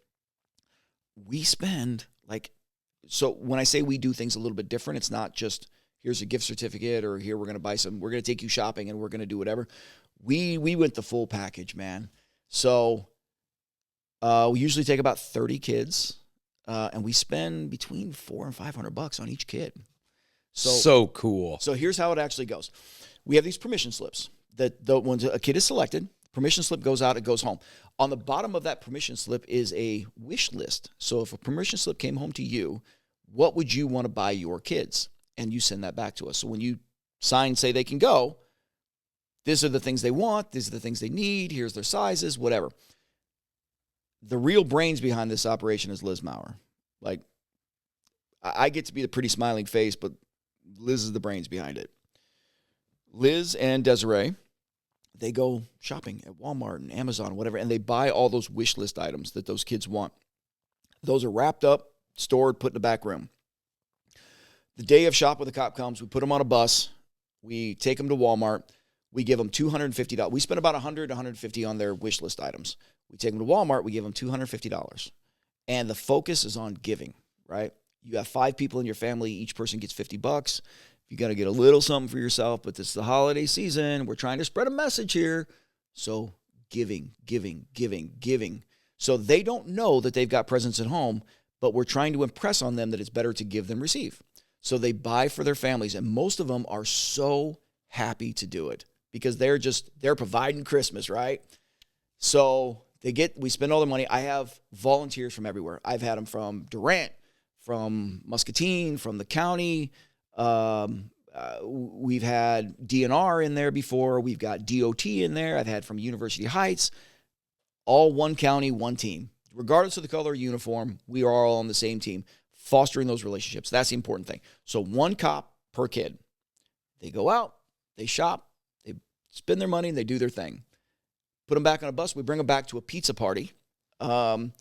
We spend so when I say we do things a little bit different, it's not just here's a gift certificate or here we're going to take you shopping and we're going to do whatever. We went the full package, man. So we usually take about 30 kids, and we spend between $400 and $500 on each kid. So cool. So here's how it actually goes. We have these permission slips that when a kid is selected, permission slip goes out, it goes home. On the bottom of that permission slip is a wish list. So if a permission slip came home to you, what would you want to buy your kids? And you send that back to us. So when you say they can go, these are the things they want, these are the things they need, here's their sizes, whatever. The real brains behind this operation is Liz Maurer. I get to be the pretty smiling face, but Liz is the brains behind it. Liz and Desiree, they go shopping at Walmart and Amazon, whatever, and they buy all those wish list items that those kids want. Those are wrapped up, stored, put in the back room. The day of Shop with a Cop comes, we put them on a bus, we take them to Walmart, we give them $250. We spend about $100, $150 on their wish list items. We take them to Walmart, we give them $250. And the focus is on giving, right? You have 5 people in your family, each person gets $50. You got to get a little something for yourself, but this is the holiday season. We're trying to spread a message here. So giving. So they don't know that they've got presents at home, but we're trying to impress on them that it's better to give than receive. So they buy for their families, and most of them are so happy to do it because they're providing Christmas, right? So we spend all the money. I have volunteers from everywhere. I've had them from Durant, from Muscatine, from the county. We've had DNR in there before. We've got DOT in there. I've had from University Heights. All one county, one team. Regardless of the color of uniform, we are all on the same team, fostering those relationships. That's the important thing. So one cop per kid. They go out, they shop, they spend their money, and they do their thing. Put them back on a bus. We bring them back to a pizza party. And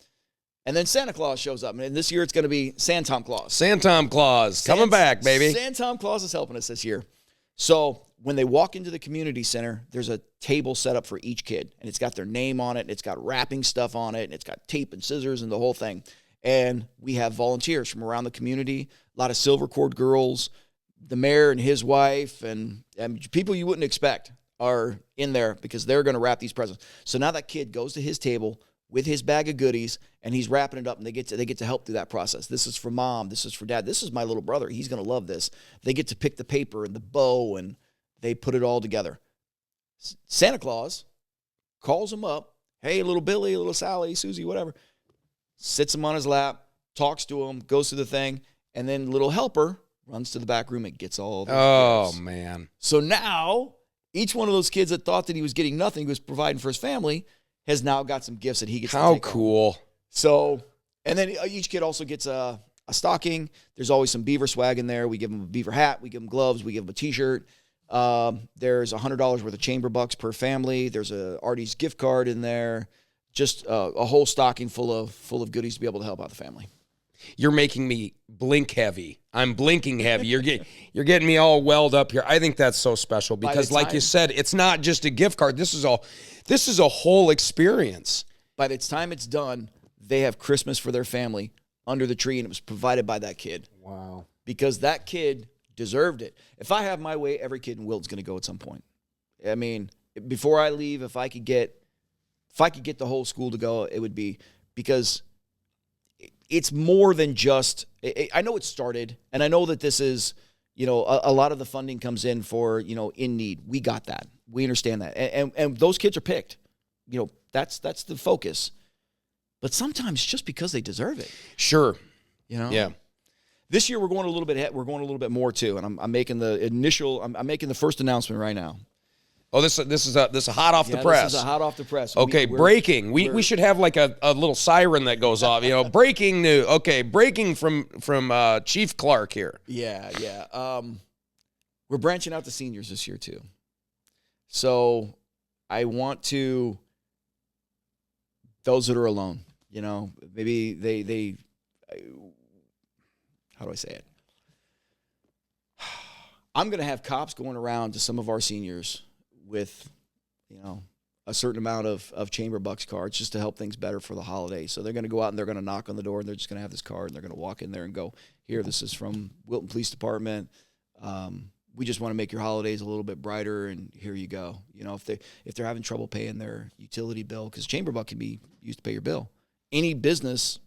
then Santa Claus shows up. And this year it's going to be Santom Claus. Coming back, baby. Santom Claus is helping us this year. So when they walk into the community center, there's a table set up for each kid. And it's got their name on it. And it's got wrapping stuff on it. And it's got tape and scissors and the whole thing. And we have volunteers from around the community. A lot of Silver Cord girls. The mayor and his wife. And people you wouldn't expect are in there because they're going to wrap these presents. So now that kid goes to his table with his bag of goodies, and he's wrapping it up, and they get to help through that process. This is for mom. This is for dad. This is my little brother. He's going to love this. They get to pick the paper and the bow, and they put it all together. Santa Claus calls him up. Hey, little Billy, little Sally, Susie, whatever. Sits him on his lap, talks to him, goes through the thing, and then little helper runs to the back room and gets all those gifts. Man. So now each one of those kids that thought that he was getting nothing, he was providing for his family, has now got some gifts that he gets to take home. How cool. So, and then each kid also gets a stocking. There's always some Beaver swag in there. We give them a Beaver hat. We give them gloves. We give them a T-shirt. There's $100 worth of chamber bucks per family. There's a Artie's gift card in there. Just a whole stocking full of goodies to be able to help out the family. You're making me blink heavy. I'm blinking heavy. You're getting me all welled up here. I think that's so special because, like you said, it's not just a gift card. This is a whole experience. By the time it's done, they have Christmas for their family under the tree, and it was provided by that kid. Wow. Because that kid deserved it. If I have my way, every kid in Wilton's going to go at some point. I mean, before I leave, if I could get the whole school to go, it would be because it's more than just, I know it started, and I know that this is, a lot of the funding comes in for, in need. We got that. We understand that. And those kids are picked. That's the focus. But sometimes just because they deserve it. Sure. Yeah. This year we're going a little bit. We're going a little bit more too, and I'm making the initial. I'm making the first announcement right now. Oh, this is a hot off the press. This is a hot off the press. Okay, breaking. We should have like a little siren that goes off. Breaking news. Okay, breaking from Chief Clark here. Yeah. We're branching out to seniors this year too. So I want to those that are alone. Maybe they how do I say it? I'm going to have cops going around to some of our seniors with, a certain amount of chamber bucks cards just to help things better for the holidays. So they're going to go out and they're going to knock on the door and they're just going to have this card and they're going to walk in there and go, here, this is from Wilton Police Department. We just want to make your holidays a little bit brighter, and here you go. If they're having trouble paying their utility bill, because chamber buck can be used to pay your bill. Any business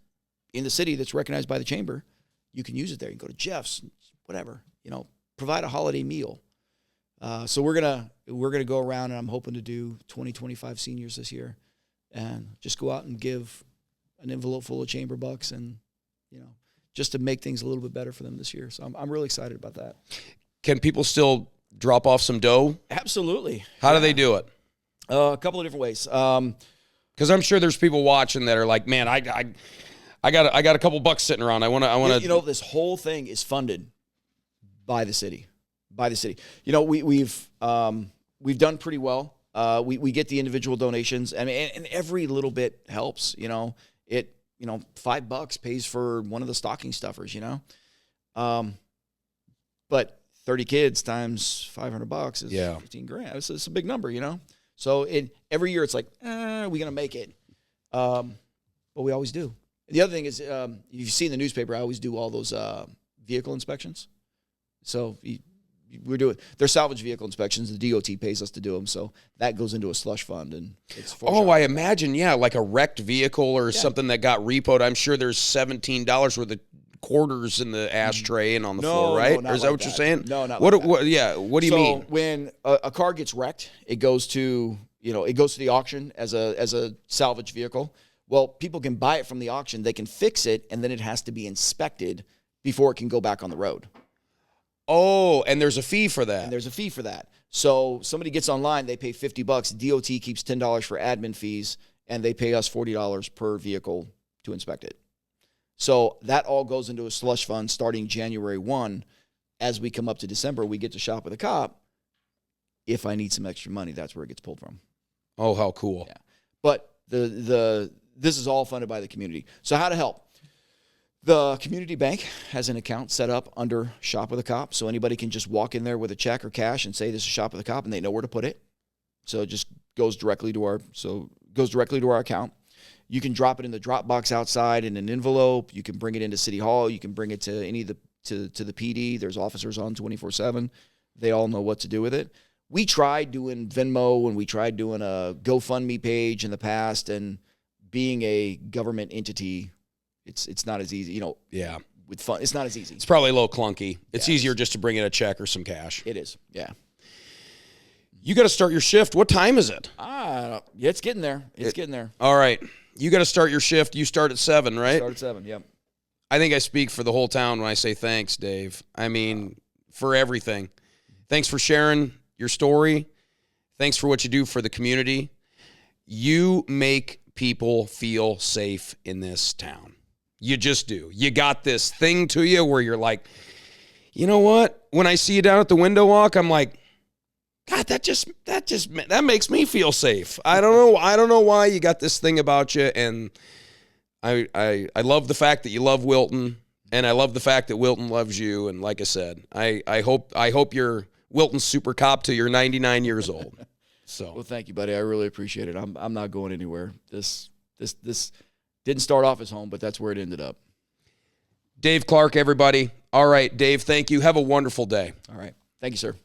in the city that's recognized by the chamber, you can use it there. You can go to Jeff's, whatever. Provide a holiday meal. So we're gonna go around, and I'm hoping to do 20-25 seniors this year, and just go out and give an envelope full of chamber bucks, and just to make things a little bit better for them this year. So I'm really excited about that. Can people still drop off some dough? Absolutely. How do they do it? A couple of different ways. Because I'm sure there's people watching that are like, man, I got a couple bucks sitting around. I want to. This whole thing is funded by the city. We've done pretty well. We get the individual donations, and every little bit helps. $5 pays for one of the stocking stuffers. But 30 kids times $500 is $15,000. It's a big number. So every year it's like, we're gonna make it, but we always do. The other thing is, you've seen the newspaper. I always do all those vehicle inspections. So they're salvage vehicle inspections. The DOT pays us to do them, so that goes into a slush fund, and it's. I imagine, like a wrecked vehicle or something that got repoed. I'm sure there's $17 worth of quarters in the ashtray and on the floor, right? No, or is that what you're saying? No, not what. Like that. What? Yeah. What do you mean? So when a car gets wrecked, it goes to the auction as a salvage vehicle. Well, people can buy it from the auction. They can fix it, and then it has to be inspected before it can go back on the road. Oh, and there's a fee for that. So somebody gets online, they pay $50. DOT keeps $10 for admin fees, and they pay us $40 per vehicle to inspect it. So that all goes into a slush fund starting January 1. As we come up to December, we get to shop with a cop. If I need some extra money, that's where it gets pulled from. Oh, how cool. Yeah. But this is all funded by the community. So how to help? The community bank has an account set up under Shop with a Cop, so anybody can just walk in there with a check or cash and say this is Shop with a Cop, and they know where to put it. So it just goes directly to our account. You can drop it in the drop box outside in an envelope. You can bring it into City Hall. You can bring it to any of the the PD. There's officers on 24/7. They all know what to do with it. We tried doing Venmo and we tried doing a GoFundMe page in the past, and being a government entity, it's not as easy, Yeah. With fun, it's not as easy. It's probably a little clunky. It's easier just to bring in a check or some cash. It is, yeah. You got to start your shift. What time is it? Yeah, it's getting there. Getting there. All right. You got to start your shift. You start at 7, right? Start at 7, yep. I think I speak for the whole town when I say thanks, Dave. I mean, for everything. Thanks for sharing your story. Thanks for what you do for the community. You make people feel safe in this town. You just do. You got this thing to you where you're like, you know what? When I see you down at the window walk, I'm like, God, that makes me feel safe. I don't know why you got this thing about you, and I love the fact that you love Wilton, and I love the fact that Wilton loves you. And like I said, I hope you're Wilton's super cop till you're 99 years old. So well, thank you, buddy. I really appreciate it. I'm not going anywhere. This didn't start off as home, but that's where it ended up. Dave Clark, everybody. All right, Dave, thank you. Have a wonderful day. All right. Thank you, sir.